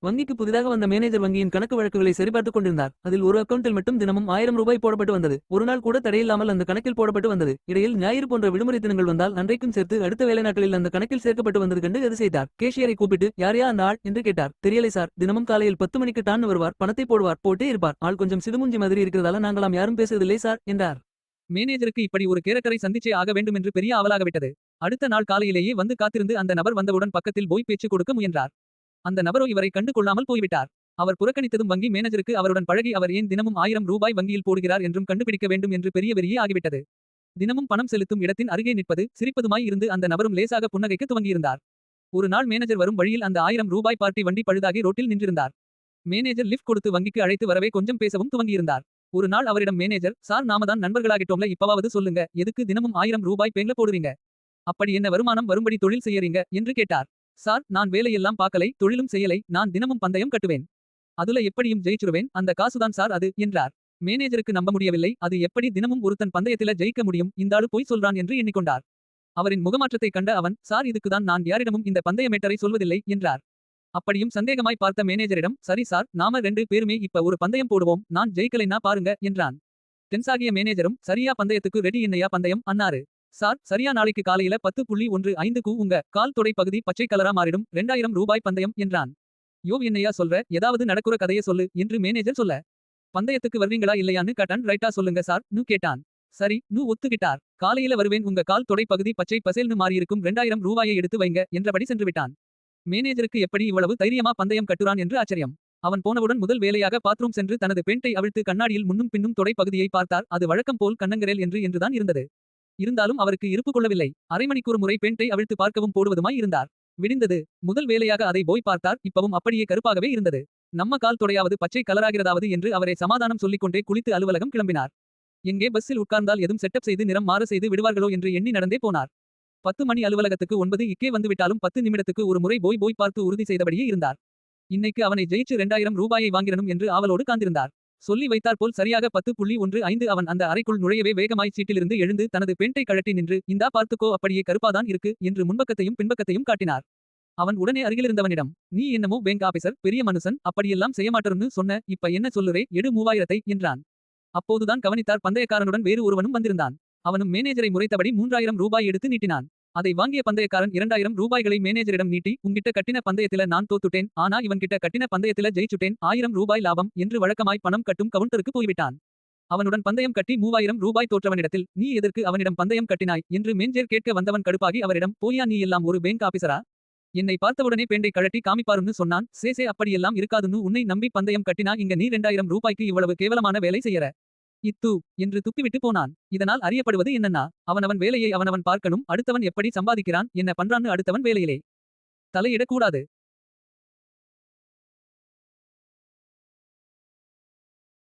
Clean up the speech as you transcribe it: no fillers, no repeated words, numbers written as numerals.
வங்கிக்கு புதிதாக வந்த மேனேஜர் வங்கியின் கணக்கு வழக்குகளை சரிபார்த்துக் கொண்டிருந்தார். அதில் ஒரு அக்கவுண்டில் மட்டும் தினமும் 1000 ரூபாய் போடப்பட்டு வந்தது. ஒரு நாள் கூட தடையில்லாமல் அந்த கணக்கில் போடப்பட்டு வந்தது. இடையில் ஞாயிறு போன்ற விடுமுறை தினங்கள் வந்தால் அன்றைக்கும் சேர்த்து அடுத்த வேலை நாட்களில் அந்த கணக்கில் சேர்க்கப்பட்டு வந்தது கண்டு அதிசயித்தார். கேஷியரை கூப்பிட்டு யாரையா அந்த ஆள் என்று கேட்டார். தெரியலை சார், தினமும் காலையில் 10 மணிக்கு டான் வருவார், பணத்தை போடுவார், போட்டே இருப்பார். ஆள் கொஞ்சம் சிடுமூஞ்சி மாதிரி இருக்கிறதால நாங்களாம் யாரும் பேசுவதில்லை சார் என்றார். மேனேஜருக்கு இப்படி ஒரு கேரக்டரை சந்திச்சே ஆக வேண்டும் என்று பெரிய ஆவலாகவிட்டது. அடுத்த நாள் காலையிலேயே வந்து காத்திருந்து அந்த நபர் வந்தவுடன் பக்கத்தில் போய் பேச்சு கொடுக்க முயன்றார். அந்த நபரோ இவரை கண்டு கொள்ளாமல் போய்விட்டார். அவர் புறக்கணித்ததும் வங்கி மேனேஜருக்கு அவருடன் பழகி அவர் ஏன் தினமும் 1000 ரூபாய் வங்கியில் போடுகிறார் என்றும் கண்டுபிடிக்க வேண்டும் என்று பெரிய வெறியே ஆகிவிட்டது. தினமும் பணம் செலுத்தும் இடத்தின் அருகே நிற்பது சிரிப்பதுமாய் இருந்து அந்த நபரும் லேசாக புன்னகைக்க துவங்கியிருந்தார். ஒரு நாள் மேனேஜர் வரும் வழியில் அந்த 1000 ரூபாய் பார்ட்டி வண்டி பழுதாகி ரோட்டில் நின்றிருந்தார். மேனேஜர் லிஃப்ட் கொடுத்து வங்கிக்கு அழைத்து வரவே கொஞ்சம் பேசவும் துவங்கியிருந்தார். ஒரு நாள் அவரிடம் மேனேஜர், சார் நாம தான் நண்பர்களாகிட்டோம்ல, இப்பவாவது சொல்லுங்க, எதுக்கு தினமும் 1000 ரூபாய் பேங்க்ல போடுறீங்க? அப்படி என்ன வருமானம் வரும்படி தொழில் செய்யறீங்க என்று கேட்டார். சார், நான் வேலையெல்லாம் பார்க்கலை, தொழிலும் செய்யலை, நான் தினமும் பந்தயம் கட்டுவேன். அதுல எப்படியும் ஜெயிச்சுருவேன், அந்த காசுதான் சார் அது என்றார். மேனேஜருக்கு நம்ப முடியவில்லை. அது எப்படி தினமும் ஒருத்தன் பந்தயத்தில ஜெயிக்க முடியும், இந்தாளு பொய் சொல்றான் என்று எண்ணிக்கொண்டார். அவரின் முகமாற்றத்தை கண்ட அவன், சார் இதுக்குதான் நான் யாரிடமும் இந்த பந்தய மேட்டரை சொல்வதில்லை என்றார். அப்படியும் சந்தேகமாய் பார்த்த மேனேஜரிடம், சரி சார், நாம 2 பேருமே இப்ப ஒரு பந்தயம் போடுவோம், நான் ஜெயிக்கலைன்னா பாருங்க என்றான். டென்ஸாகிய மேனேஜரும், சரியா பந்தயத்துக்கு ரெடி என்னையா பந்தயம் அன்னாரு. சார், சரியா நாளைக்கு காலையில 10:15க்கு உங்க கால் தொடை பகுதி பச்சை கலரா மாறிடும், 2000 ரூபாய் பந்தயம் என்றான். யோ என்னையா சொல்ற, ஏதாவது நடக்குற கதையை சொல்லு என்று மேனேஜர் சொல்ல. பந்தயத்துக்கு வருவீங்களா இல்லையான்னு கட்டன் ரைட்டா சொல்லுங்க சார் நு கேட்டான். சரி நு ஒத்துக்கிட்டார். காலையில வருவேன், உங்க கால் தொடை பகுதி பச்சை பசேல்னு மாறியிருக்கும் 2000 ரூபாயை எடுத்து வைங்க என்றபடி சென்று விட்டான். மேனேஜருக்கு எப்படி இவ்வளவு தைரியமா பந்தயம் கட்டுறான் என்று ஆச்சரியம். அவன் போனவுடன் முதல் வேலையாக பாத்ரூம் சென்று தனது பேண்டை அவிழ்த்து கண்ணாடியில் முன்னும் பின்னும் தொடை பகுதியை பார்த்தார். அது வழக்கம் போல் கண்ணங்கரேல் என்றுதான் இருந்தது. இருந்தாலும் அவருக்கு இருப்பு கொள்ளவில்லை. அரை மணிக்கூர் முறை பேண்டை அவிழ்த்து பார்க்கவும் போடுவதுமாய் இருந்தார். விடிந்தது. முதல் வேலையாக அதை போய் பார்த்தார். இப்பவும் அப்படியே கருப்பாகவே இருந்தது. நம்ம கால் தொடையாவது பச்சை கலராகிறதாவது என்று அவரை சமாதானம் சொல்லிக்கொண்டே குளித்து அலுவலகம் கிளம்பினார். எங்கே பஸ்ஸில் உட்கார்ந்தால் எதும் செட்டப் செய்து நிறம் மாற செய்து விடுவார்களோ என்று எண்ணி நடந்தே போனார். 10 மணி அலுவலகத்துக்கு 9 இக்கே வந்துவிட்டாலும் 10 நிமிடத்துக்கு ஒரு முறை போய் பார்த்து உறுதி செய்தபடியே இருந்தார். இன்னைக்கு அவனை ஜெயிச்சு 2000 ரூபாயை வாங்கிடணும் என்று ஆவலோடு காந்திருந்தார். சொல்லி வைத்தாற்போல் சரியாக 10:15 அவன் அந்த அறைக்குள் நுழையவே வேகமாய் சீட்டிலிருந்து எழுந்து தனது பேண்டை கழட்டி நின்று, இந்தா பார்த்துக்கோ, அப்படியே கருப்பாதான் இருக்கு என்று முன்பக்கத்தையும் பின்பக்கத்தையும் காட்டினார். அவன் உடனே அருகிலிருந்தவனிடம், நீ என்னமோ பேங்க் ஆபீசர், பெரிய மனுஷன், அப்படியெல்லாம் செய்யமாட்டருன்னு சொன்ன, இப்ப என்ன சொல்லுறே, எடு 3000 என்றான். அப்போதுதான் கவனித்தார் பந்தயக்காரனுடன் வேறு ஒருவனும் வந்திருந்தான். அவனும் மேனேஜரை முறைத்தபடி 3000 ரூபாய் எடுத்து நீட்டினான். அதை வாங்கிய பந்தயக்காரன் 2000 ரூபாய்களை மேனேஜரிடம் நீட்டி, உங்கிட்ட கட்டின பந்தயத்தில நான் தோத்துட்டேன், ஆனா இவன்கிட்ட கட்டின பந்தயத்தில ஜெயிச்சுட்டேன், 1000 ரூபாய் லாபம் என்று வழக்கமாய் பணம் கட்டும் கவுண்டருக்கு போய்விட்டான். அவனுடன் பந்தயம் கட்டி 3000 ரூபாய் தோற்றவனிடத்தில், நீ எதற்கு அவனிடம் பந்தயம் கட்டினாய் என்று மேனேஜர் கேட்க வந்தவன் கடுப்பாகி அவரிடம், போயா நீ எல்லாம் ஒரு பேங்க் ஆபீசரா? என்னை பார்த்தவுடனே பேண்டை கழட்டி காமிப்பாருன்னு சொன்னான். சேசே அப்படியெல்லாம் இருக்காதுன்னு உன்னை நம்பி பந்தயம் கட்டினா இங்க நீ 2000 ரூபாய்க்கு இவ்வளவு கேவலமான வேலை செய்யற. இத்து என்று துப்பிவிட்டு போனான். இதனால் அறியப்படுவது என்னன்னா, அவனவன் வேலையை அவனவன் பார்க்கணும், அடுத்தவன் எப்படி சம்பாதிக்கிறான் என்ன பண்றான்னு அடுத்தவன் வேலையிலே தலையிடக்கூடாது.